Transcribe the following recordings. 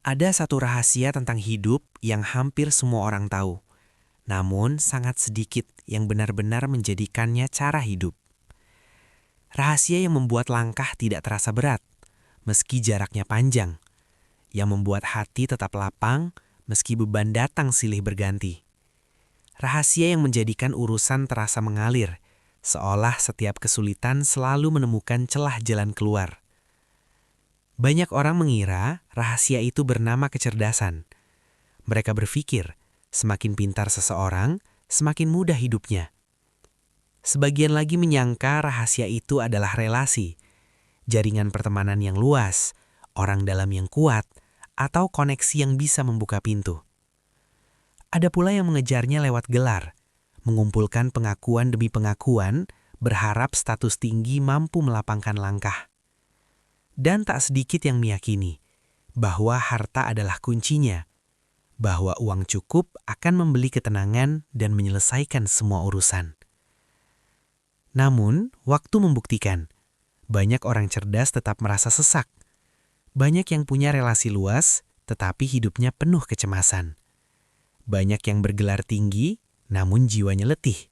Ada satu rahasia tentang hidup yang hampir semua orang tahu, namun sangat sedikit yang benar-benar menjadikannya cara hidup. Rahasia yang membuat langkah tidak terasa berat, meski jaraknya panjang, yang membuat hati tetap lapang, meski beban datang silih berganti. Rahasia yang menjadikan urusan terasa mengalir, seolah setiap kesulitan selalu menemukan celah jalan keluar. Banyak orang mengira rahasia itu bernama kecerdasan. Mereka berpikir, semakin pintar seseorang, semakin mudah hidupnya. Sebagian lagi menyangka rahasia itu adalah relasi, jaringan pertemanan yang luas, orang dalam yang kuat, atau koneksi yang bisa membuka pintu. Ada pula yang mengejarnya lewat gelar, mengumpulkan pengakuan demi pengakuan, berharap status tinggi mampu melapangkan langkah. Dan tak sedikit yang meyakini bahwa harta adalah kuncinya, bahwa uang cukup akan membeli ketenangan dan menyelesaikan semua urusan. Namun, waktu membuktikan, banyak orang cerdas tetap merasa sesak. Banyak yang punya relasi luas, tetapi hidupnya penuh kecemasan. Banyak yang bergelar tinggi, namun jiwanya letih.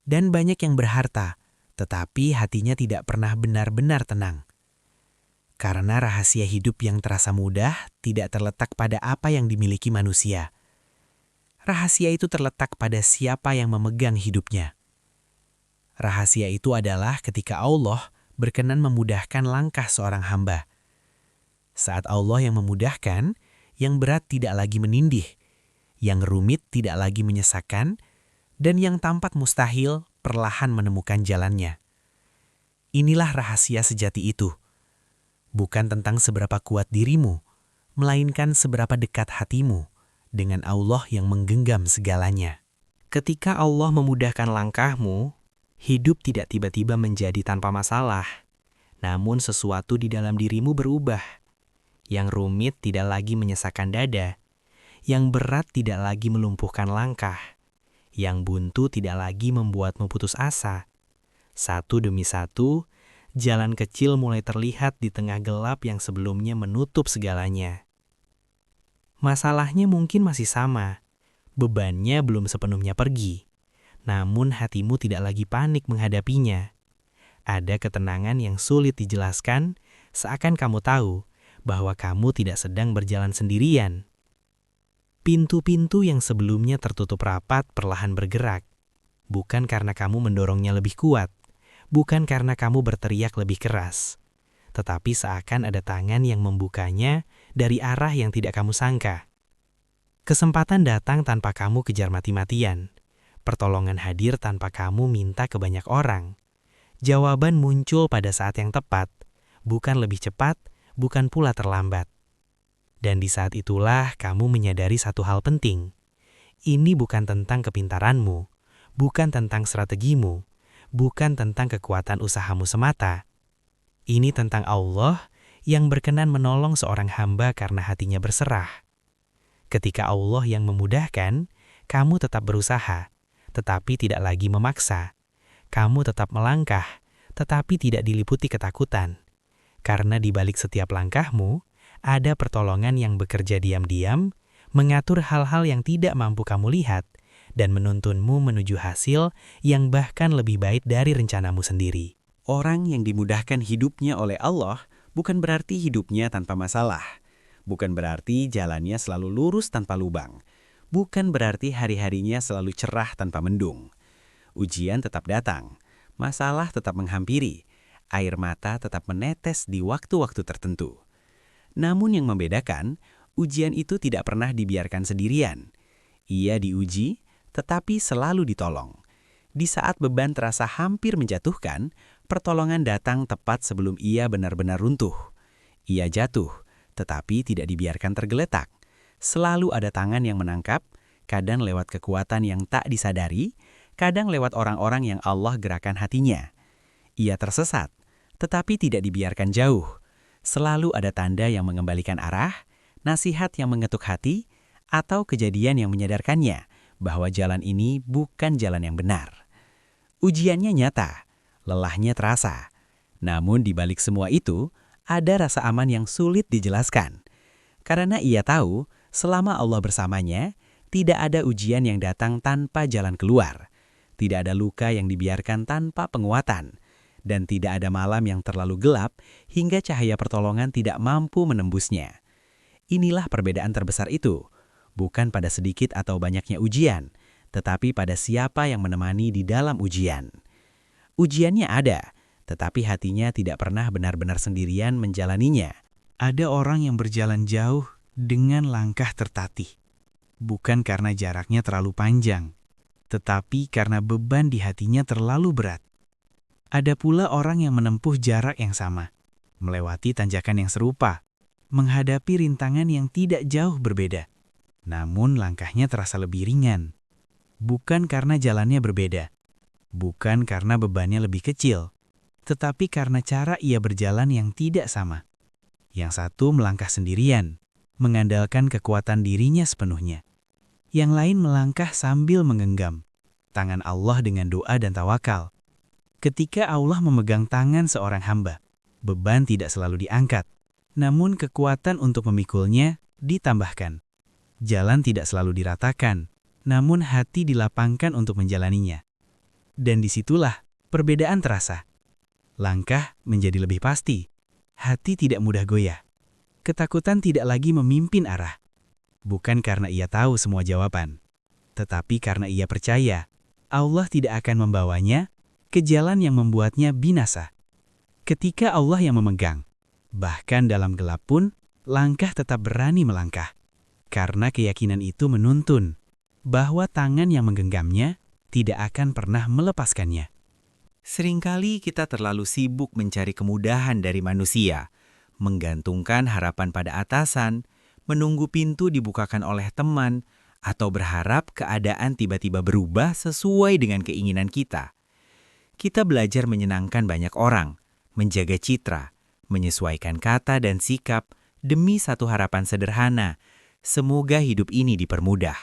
Dan banyak yang berharta, tetapi hatinya tidak pernah benar-benar tenang. Karena rahasia hidup yang terasa mudah tidak terletak pada apa yang dimiliki manusia. Rahasia itu terletak pada siapa yang memegang hidupnya. Rahasia itu adalah ketika Allah berkenan memudahkan langkah seorang hamba. Saat Allah yang memudahkan, yang berat tidak lagi menindih, yang rumit tidak lagi menyesakkan, dan yang tampak mustahil perlahan menemukan jalannya. Inilah rahasia sejati itu. Bukan tentang seberapa kuat dirimu, melainkan seberapa dekat hatimu dengan Allah yang menggenggam segalanya. Ketika Allah memudahkan langkahmu, hidup tidak tiba-tiba menjadi tanpa masalah. Namun sesuatu di dalam dirimu berubah. Yang rumit tidak lagi menyesakkan dada. Yang berat tidak lagi melumpuhkan langkah. Yang buntu tidak lagi membuatmu putus asa. Satu demi satu, jalan kecil mulai terlihat di tengah gelap yang sebelumnya menutup segalanya. Masalahnya mungkin masih sama. Bebannya belum sepenuhnya pergi. Namun hatimu tidak lagi panik menghadapinya. Ada ketenangan yang sulit dijelaskan, seakan kamu tahu bahwa kamu tidak sedang berjalan sendirian. Pintu-pintu yang sebelumnya tertutup rapat perlahan bergerak. Bukan karena kamu mendorongnya lebih kuat. Bukan karena kamu berteriak lebih keras, tetapi seakan ada tangan yang membukanya dari arah yang tidak kamu sangka. Kesempatan datang tanpa kamu kejar mati-matian. Pertolongan hadir tanpa kamu minta ke banyak orang. Jawaban muncul pada saat yang tepat, bukan lebih cepat, bukan pula terlambat. Dan di saat itulah kamu menyadari satu hal penting. Ini bukan tentang kepintaranmu, bukan tentang strategimu, bukan tentang kekuatan usahamu semata. Ini tentang Allah yang berkenan menolong seorang hamba karena hatinya berserah. Ketika Allah yang memudahkan, kamu tetap berusaha, tetapi tidak lagi memaksa. Kamu tetap melangkah, tetapi tidak diliputi ketakutan. Karena di balik setiap langkahmu, ada pertolongan yang bekerja diam-diam, mengatur hal-hal yang tidak mampu kamu lihat, dan menuntunmu menuju hasil yang bahkan lebih baik dari rencanamu sendiri. Orang yang dimudahkan hidupnya oleh Allah bukan berarti hidupnya tanpa masalah. Bukan berarti jalannya selalu lurus tanpa lubang. Bukan berarti hari-harinya selalu cerah tanpa mendung. Ujian tetap datang, masalah tetap menghampiri, air mata tetap menetes di waktu-waktu tertentu. Namun yang membedakan, ujian itu tidak pernah dibiarkan sendirian. Ia diuji, tetapi selalu ditolong. Di saat beban terasa hampir menjatuhkan, pertolongan datang tepat sebelum ia benar-benar runtuh. Ia jatuh, tetapi tidak dibiarkan tergeletak. Selalu ada tangan yang menangkap, kadang lewat kekuatan yang tak disadari, kadang lewat orang-orang yang Allah gerakan hatinya. Ia tersesat, tetapi tidak dibiarkan jauh. Selalu ada tanda yang mengembalikan arah, nasihat yang mengetuk hati, atau kejadian yang menyadarkannya bahwa jalan ini bukan jalan yang benar. Ujiannya nyata, lelahnya terasa. Namun di balik semua itu, ada rasa aman yang sulit dijelaskan. Karena ia tahu, selama Allah bersamanya, tidak ada ujian yang datang tanpa jalan keluar. Tidak ada luka yang dibiarkan tanpa penguatan. Dan tidak ada malam yang terlalu gelap hingga cahaya pertolongan tidak mampu menembusnya. Inilah perbedaan terbesar itu. Bukan pada sedikit atau banyaknya ujian, tetapi pada siapa yang menemani di dalam ujian. Ujiannya ada, tetapi hatinya tidak pernah benar-benar sendirian menjalaninya. Ada orang yang berjalan jauh dengan langkah tertatih. Bukan karena jaraknya terlalu panjang, tetapi karena beban di hatinya terlalu berat. Ada pula orang yang menempuh jarak yang sama, melewati tanjakan yang serupa, menghadapi rintangan yang tidak jauh berbeda. Namun langkahnya terasa lebih ringan. Bukan karena jalannya berbeda, bukan karena bebannya lebih kecil, tetapi karena cara ia berjalan yang tidak sama. Yang satu melangkah sendirian, mengandalkan kekuatan dirinya sepenuhnya. Yang lain melangkah sambil menggenggam tangan Allah dengan doa dan tawakal. Ketika Allah memegang tangan seorang hamba, beban tidak selalu diangkat, namun kekuatan untuk memikulnya ditambahkan. Jalan tidak selalu diratakan, namun hati dilapangkan untuk menjalaninya. Dan disitulah perbedaan terasa. Langkah menjadi lebih pasti, hati tidak mudah goyah. Ketakutan tidak lagi memimpin arah. Bukan karena ia tahu semua jawaban, tetapi karena ia percaya Allah tidak akan membawanya ke jalan yang membuatnya binasa. Ketika Allah yang memegang, bahkan dalam gelap pun, langkah tetap berani melangkah. Karena keyakinan itu menuntun bahwa tangan yang menggenggamnya tidak akan pernah melepaskannya. Seringkali kita terlalu sibuk mencari kemudahan dari manusia, menggantungkan harapan pada atasan, menunggu pintu dibukakan oleh teman, atau berharap keadaan tiba-tiba berubah sesuai dengan keinginan kita. Kita belajar menyenangkan banyak orang, menjaga citra, menyesuaikan kata dan sikap demi satu harapan sederhana, semoga hidup ini dipermudah.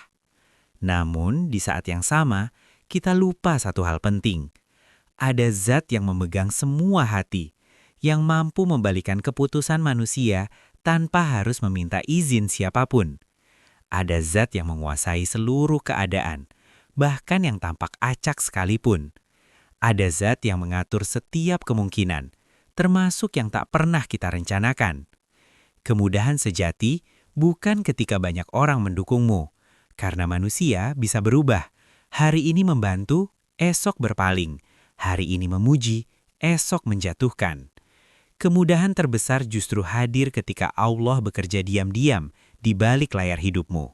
Namun, di saat yang sama, kita lupa satu hal penting. Ada zat yang memegang semua hati, yang mampu membalikan keputusan manusia tanpa harus meminta izin siapapun. Ada zat yang menguasai seluruh keadaan, bahkan yang tampak acak sekalipun. Ada zat yang mengatur setiap kemungkinan, termasuk yang tak pernah kita rencanakan. Kemudahan sejati bukan ketika banyak orang mendukungmu, karena manusia bisa berubah. Hari ini membantu, esok berpaling. Hari ini memuji, esok menjatuhkan. Kemudahan terbesar justru hadir ketika Allah bekerja diam-diam di balik layar hidupmu.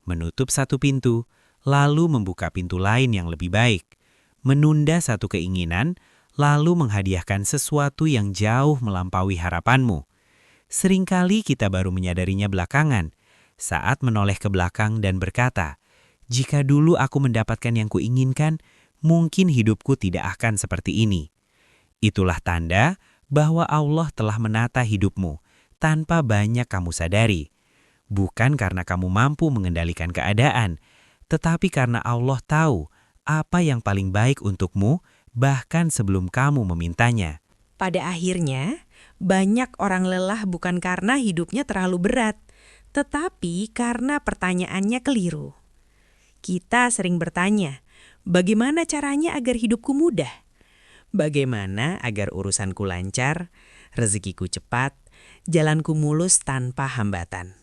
Menutup satu pintu, lalu membuka pintu lain yang lebih baik. Menunda satu keinginan, lalu menghadiahkan sesuatu yang jauh melampaui harapanmu. Seringkali kita baru menyadarinya belakangan, saat menoleh ke belakang dan berkata, jika dulu aku mendapatkan yang kuinginkan, mungkin hidupku tidak akan seperti ini. Itulah tanda bahwa Allah telah menata hidupmu tanpa banyak kamu sadari. Bukan karena kamu mampu mengendalikan keadaan, tetapi karena Allah tahu apa yang paling baik untukmu bahkan sebelum kamu memintanya. Pada akhirnya, banyak orang lelah bukan karena hidupnya terlalu berat, tetapi karena pertanyaannya keliru. Kita sering bertanya, bagaimana caranya agar hidupku mudah? Bagaimana agar urusanku lancar, rezekiku cepat, jalanku mulus tanpa hambatan?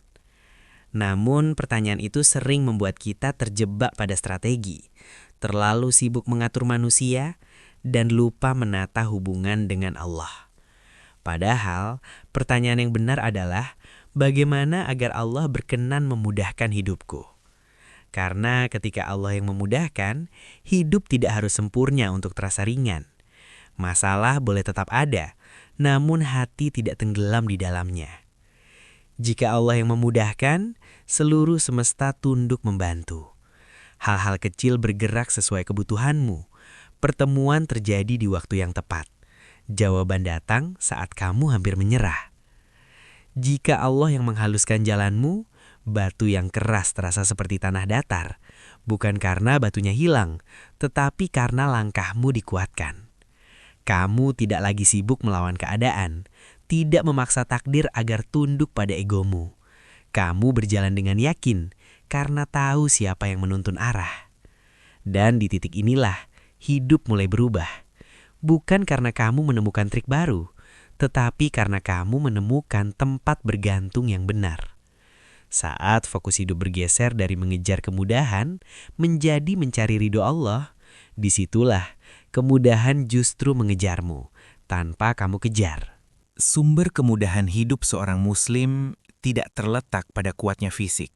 Namun pertanyaan itu sering membuat kita terjebak pada strategi, terlalu sibuk mengatur manusia, dan lupa menata hubungan dengan Allah. Padahal pertanyaan yang benar adalah, bagaimana agar Allah berkenan memudahkan hidupku? Karena ketika Allah yang memudahkan, hidup tidak harus sempurna untuk terasa ringan. Masalah boleh tetap ada, namun hati tidak tenggelam di dalamnya. Jika Allah yang memudahkan, seluruh semesta tunduk membantu. Hal-hal kecil bergerak sesuai kebutuhanmu. Pertemuan terjadi di waktu yang tepat. Jawaban datang saat kamu hampir menyerah. Jika Allah yang menghaluskan jalanmu, batu yang keras terasa seperti tanah datar. Bukan karena batunya hilang, tetapi karena langkahmu dikuatkan. Kamu tidak lagi sibuk melawan keadaan, tidak memaksa takdir agar tunduk pada egomu. Kamu berjalan dengan yakin karena tahu siapa yang menuntun arah. Dan di titik inilah hidup mulai berubah. Bukan karena kamu menemukan trik baru, tetapi karena kamu menemukan tempat bergantung yang benar. Saat fokus hidup bergeser dari mengejar kemudahan menjadi mencari ridho Allah, disitulah kemudahan justru mengejarmu tanpa kamu kejar. Sumber kemudahan hidup seorang Muslim tidak terletak pada kuatnya fisik,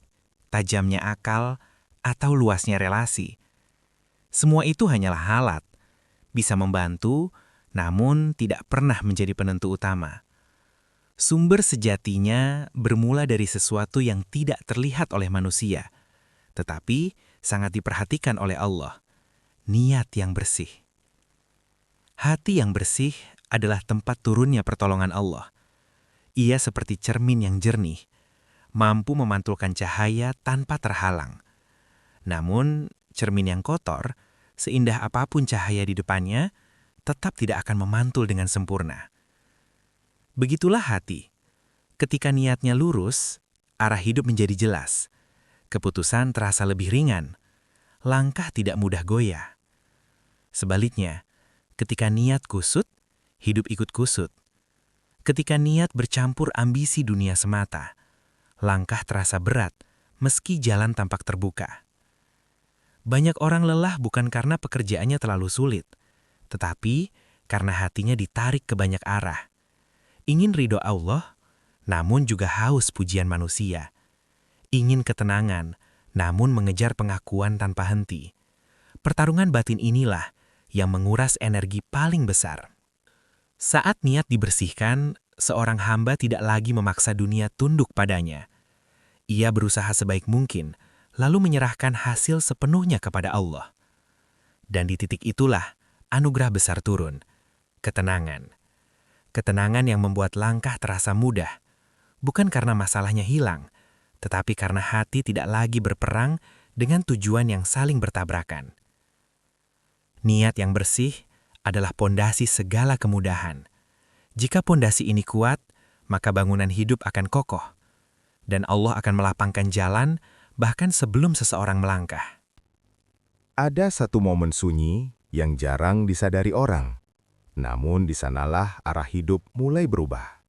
tajamnya akal, atau luasnya relasi. Semua itu hanyalah alat, bisa membantu, namun tidak pernah menjadi penentu utama. Sumber sejatinya bermula dari sesuatu yang tidak terlihat oleh manusia, tetapi sangat diperhatikan oleh Allah, niat yang bersih. Hati yang bersih adalah tempat turunnya pertolongan Allah. Ia seperti cermin yang jernih, mampu memantulkan cahaya tanpa terhalang. Namun, cermin yang kotor, seindah apapun cahaya di depannya, tetap tidak akan memantul dengan sempurna. Begitulah hati. Ketika niatnya lurus, arah hidup menjadi jelas. Keputusan terasa lebih ringan. Langkah tidak mudah goyah. Sebaliknya, ketika niat kusut, hidup ikut kusut. Ketika niat bercampur ambisi dunia semata, langkah terasa berat meski jalan tampak terbuka. Banyak orang lelah bukan karena pekerjaannya terlalu sulit, tetapi karena hatinya ditarik ke banyak arah. Ingin ridho Allah, namun juga haus pujian manusia. Ingin ketenangan, namun mengejar pengakuan tanpa henti. Pertarungan batin inilah yang menguras energi paling besar. Saat niat dibersihkan, seorang hamba tidak lagi memaksa dunia tunduk padanya. Ia berusaha sebaik mungkin, lalu menyerahkan hasil sepenuhnya kepada Allah. Dan di titik itulah anugerah besar turun, ketenangan. Ketenangan yang membuat langkah terasa mudah, bukan karena masalahnya hilang, tetapi karena hati tidak lagi berperang dengan tujuan yang saling bertabrakan. Niat yang bersih adalah pondasi segala kemudahan. Jika pondasi ini kuat, maka bangunan hidup akan kokoh, dan Allah akan melapangkan jalan bahkan sebelum seseorang melangkah. Ada satu momen sunyi yang jarang disadari orang, namun di sanalah arah hidup mulai berubah.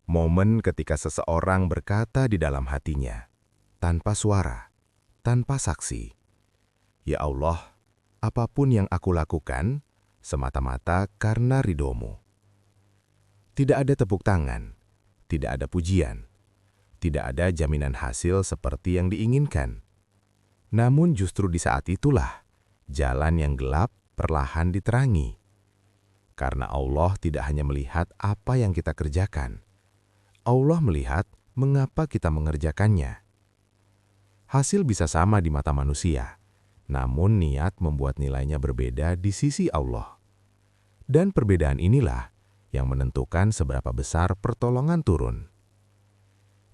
Momen ketika seseorang berkata di dalam hatinya, tanpa suara, tanpa saksi, "Ya Allah, apapun yang aku lakukan, semata-mata karena ridho-Mu." Tidak ada tepuk tangan, tidak ada pujian, tidak ada jaminan hasil seperti yang diinginkan. Namun justru di saat itulah, jalan yang gelap perlahan diterangi. Karena Allah tidak hanya melihat apa yang kita kerjakan, Allah melihat mengapa kita mengerjakannya. Hasil bisa sama di mata manusia, namun niat membuat nilainya berbeda di sisi Allah. Dan perbedaan inilah yang menentukan seberapa besar pertolongan turun.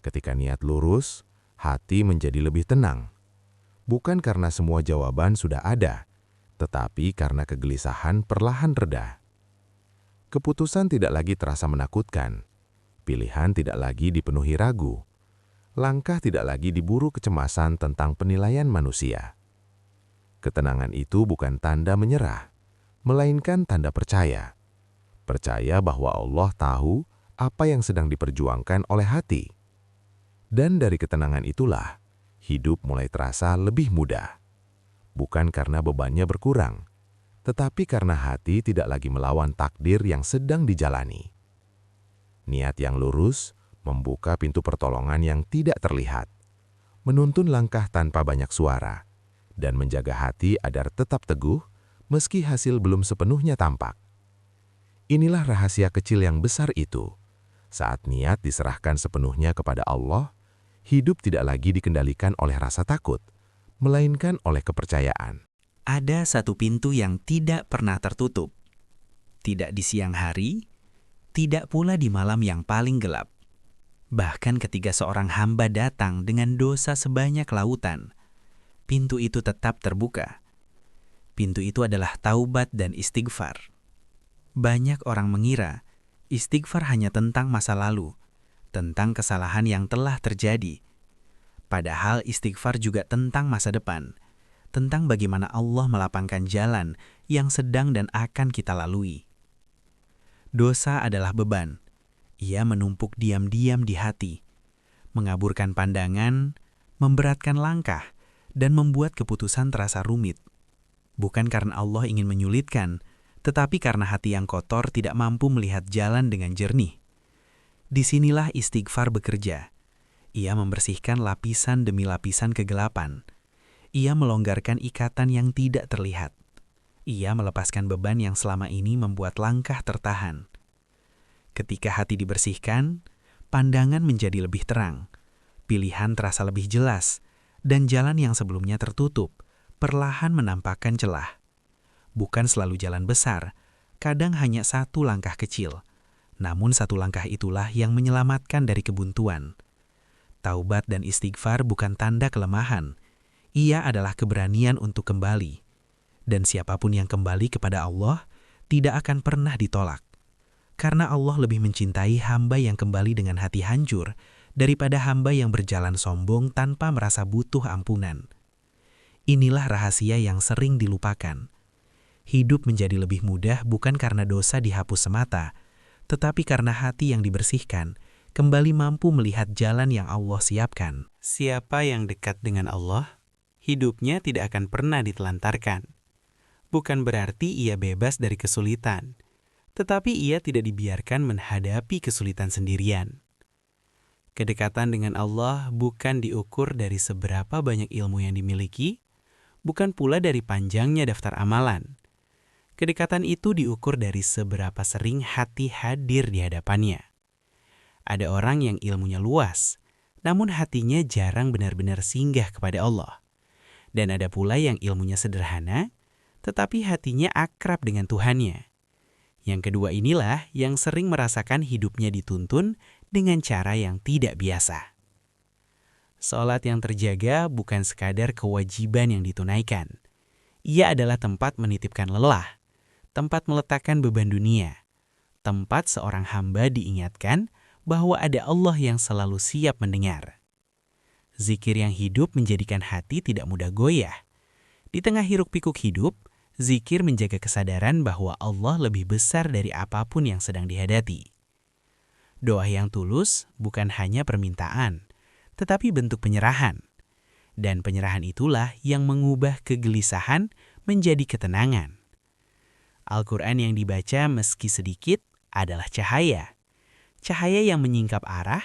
Ketika niat lurus, hati menjadi lebih tenang. Bukan karena semua jawaban sudah ada, tetapi karena kegelisahan perlahan reda. Keputusan tidak lagi terasa menakutkan, pilihan tidak lagi dipenuhi ragu, langkah tidak lagi diburu kecemasan tentang penilaian manusia. Ketenangan itu bukan tanda menyerah, melainkan tanda percaya. Percaya bahwa Allah tahu apa yang sedang diperjuangkan oleh hati. Dan dari ketenangan itulah, hidup mulai terasa lebih mudah. Bukan karena bebannya berkurang, tetapi karena hati tidak lagi melawan takdir yang sedang dijalani. Niat yang lurus membuka pintu pertolongan yang tidak terlihat, menuntun langkah tanpa banyak suara, dan menjaga hati agar tetap teguh meski hasil belum sepenuhnya tampak. Inilah rahasia kecil yang besar itu. Saat niat diserahkan sepenuhnya kepada Allah, hidup tidak lagi dikendalikan oleh rasa takut, melainkan oleh kepercayaan. Ada satu pintu yang tidak pernah tertutup. Tidak di siang hari, tidak pula di malam yang paling gelap. Bahkan ketika seorang hamba datang dengan dosa sebanyak lautan, pintu itu tetap terbuka. Pintu itu adalah taubat dan istighfar. Banyak orang mengira istighfar hanya tentang masa lalu, tentang kesalahan yang telah terjadi. Padahal istighfar juga tentang masa depan, tentang bagaimana Allah melapangkan jalan yang sedang dan akan kita lalui. Dosa adalah beban. Ia menumpuk diam-diam di hati, mengaburkan pandangan, memberatkan langkah, dan membuat keputusan terasa rumit. Bukan karena Allah ingin menyulitkan, tetapi karena hati yang kotor tidak mampu melihat jalan dengan jernih. Disinilah istighfar bekerja. Ia membersihkan lapisan demi lapisan kegelapan. Ia melonggarkan ikatan yang tidak terlihat. Ia melepaskan beban yang selama ini membuat langkah tertahan. Ketika hati dibersihkan, pandangan menjadi lebih terang, pilihan terasa lebih jelas, dan jalan yang sebelumnya tertutup perlahan menampakkan celah. Bukan selalu jalan besar, kadang hanya satu langkah kecil. Namun satu langkah itulah yang menyelamatkan dari kebuntuan. Taubat dan istighfar bukan tanda kelemahan. Ia adalah keberanian untuk kembali. Dan siapapun yang kembali kepada Allah tidak akan pernah ditolak. Karena Allah lebih mencintai hamba yang kembali dengan hati hancur daripada hamba yang berjalan sombong tanpa merasa butuh ampunan. Inilah rahasia yang sering dilupakan. Hidup menjadi lebih mudah bukan karena dosa dihapus semata, tetapi karena hati yang dibersihkan kembali mampu melihat jalan yang Allah siapkan. Siapa yang dekat dengan Allah, hidupnya tidak akan pernah ditelantarkan. Bukan berarti ia bebas dari kesulitan, tetapi ia tidak dibiarkan menghadapi kesulitan sendirian. Kedekatan dengan Allah bukan diukur dari seberapa banyak ilmu yang dimiliki, bukan pula dari panjangnya daftar amalan. Kedekatan itu diukur dari seberapa sering hati hadir di hadapannya. Ada orang yang ilmunya luas, namun hatinya jarang benar-benar singgah kepada Allah. Dan ada pula yang ilmunya sederhana, tetapi hatinya akrab dengan Tuhannya. Yang kedua inilah yang sering merasakan hidupnya dituntun dengan cara yang tidak biasa. Salat yang terjaga bukan sekadar kewajiban yang ditunaikan. Ia adalah tempat menitipkan lelah, tempat meletakkan beban dunia, tempat seorang hamba diingatkan bahwa ada Allah yang selalu siap mendengar. Zikir yang hidup menjadikan hati tidak mudah goyah. Di tengah hiruk-pikuk hidup, zikir menjaga kesadaran bahwa Allah lebih besar dari apapun yang sedang dihadapi. Doa yang tulus bukan hanya permintaan, tetapi bentuk penyerahan. Dan penyerahan itulah yang mengubah kegelisahan menjadi ketenangan. Al-Quran yang dibaca meski sedikit adalah cahaya. Cahaya yang menyingkap arah,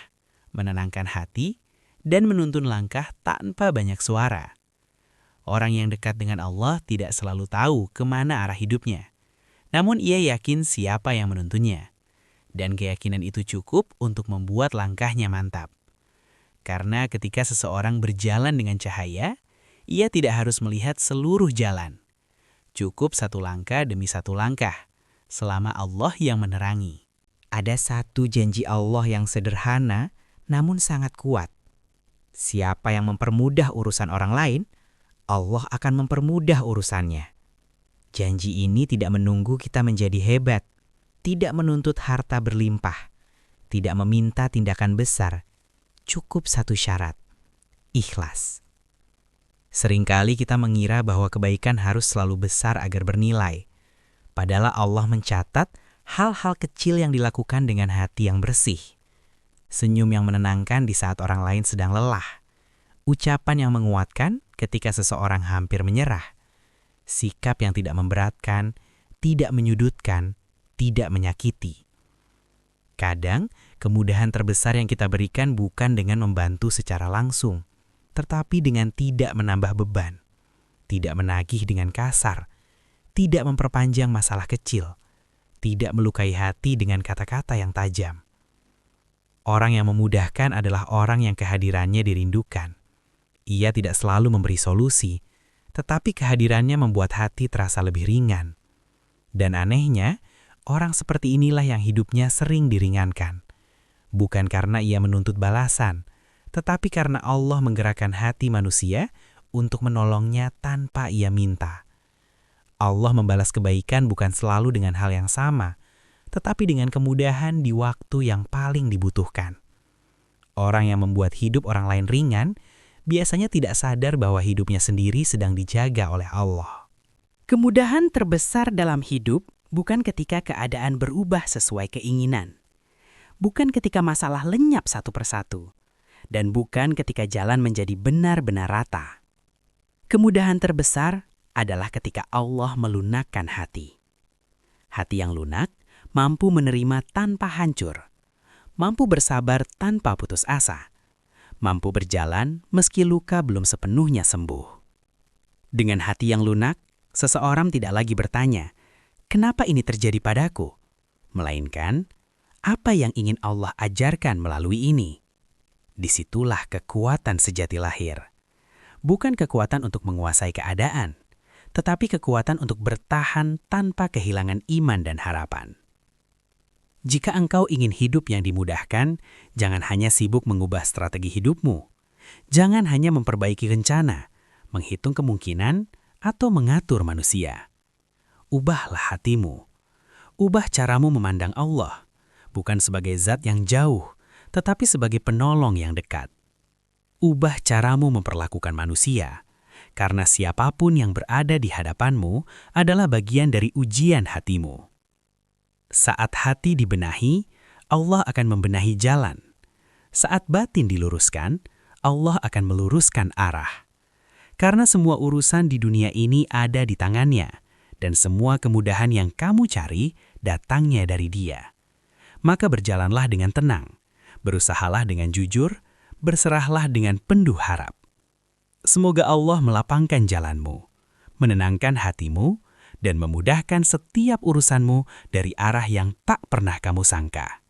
menenangkan hati, dan menuntun langkah tanpa banyak suara. Orang yang dekat dengan Allah tidak selalu tahu kemana arah hidupnya. Namun ia yakin siapa yang menuntunnya. Dan keyakinan itu cukup untuk membuat langkahnya mantap. Karena ketika seseorang berjalan dengan cahaya, ia tidak harus melihat seluruh jalan. Cukup satu langkah demi satu langkah, selama Allah yang menerangi. Ada satu janji Allah yang sederhana, namun sangat kuat. Siapa yang mempermudah urusan orang lain, Allah akan mempermudah urusannya. Janji ini tidak menunggu kita menjadi hebat, tidak menuntut harta berlimpah, tidak meminta tindakan besar. Cukup satu syarat, ikhlas. Seringkali kita mengira bahwa kebaikan harus selalu besar agar bernilai. Padahal Allah mencatat hal-hal kecil yang dilakukan dengan hati yang bersih. Senyum yang menenangkan di saat orang lain sedang lelah. Ucapan yang menguatkan ketika seseorang hampir menyerah. Sikap yang tidak memberatkan, tidak menyudutkan, tidak menyakiti. Kadang, kemudahan terbesar yang kita berikan bukan dengan membantu secara langsung, tetapi dengan tidak menambah beban, tidak menagih dengan kasar, tidak memperpanjang masalah kecil, tidak melukai hati dengan kata-kata yang tajam. Orang yang memudahkan adalah orang yang kehadirannya dirindukan. Ia tidak selalu memberi solusi, tetapi kehadirannya membuat hati terasa lebih ringan. Dan anehnya, orang seperti inilah yang hidupnya sering diringankan. Bukan karena ia menuntut balasan, tetapi karena Allah menggerakkan hati manusia untuk menolongnya tanpa ia minta. Allah membalas kebaikan bukan selalu dengan hal yang sama, tetapi dengan kemudahan di waktu yang paling dibutuhkan. Orang yang membuat hidup orang lain ringan biasanya tidak sadar bahwa hidupnya sendiri sedang dijaga oleh Allah. Kemudahan terbesar dalam hidup bukan ketika keadaan berubah sesuai keinginan, bukan ketika masalah lenyap satu persatu, dan bukan ketika jalan menjadi benar-benar rata. Kemudahan terbesar adalah ketika Allah melunakkan hati. Hati yang lunak mampu menerima tanpa hancur, mampu bersabar tanpa putus asa, mampu berjalan meski luka belum sepenuhnya sembuh. Dengan hati yang lunak, seseorang tidak lagi bertanya, "Kenapa ini terjadi padaku?" Melainkan, apa yang ingin Allah ajarkan melalui ini? Disitulah kekuatan sejati lahir. Bukan kekuatan untuk menguasai keadaan, tetapi kekuatan untuk bertahan tanpa kehilangan iman dan harapan. Jika engkau ingin hidup yang dimudahkan, jangan hanya sibuk mengubah strategi hidupmu. Jangan hanya memperbaiki rencana, menghitung kemungkinan, atau mengatur manusia. Ubahlah hatimu. Ubah caramu memandang Allah, bukan sebagai zat yang jauh, tetapi sebagai penolong yang dekat. Ubah caramu memperlakukan manusia, karena siapapun yang berada di hadapanmu adalah bagian dari ujian hatimu. Saat hati dibenahi, Allah akan membenahi jalan. Saat batin diluruskan, Allah akan meluruskan arah. Karena semua urusan di dunia ini ada di tangannya, dan semua kemudahan yang kamu cari datangnya dari Dia. Maka berjalanlah dengan tenang, berusahalah dengan jujur, berserahlah dengan penuh harap. Semoga Allah melapangkan jalanmu, menenangkan hatimu, dan memudahkan setiap urusanmu dari arah yang tak pernah kamu sangka.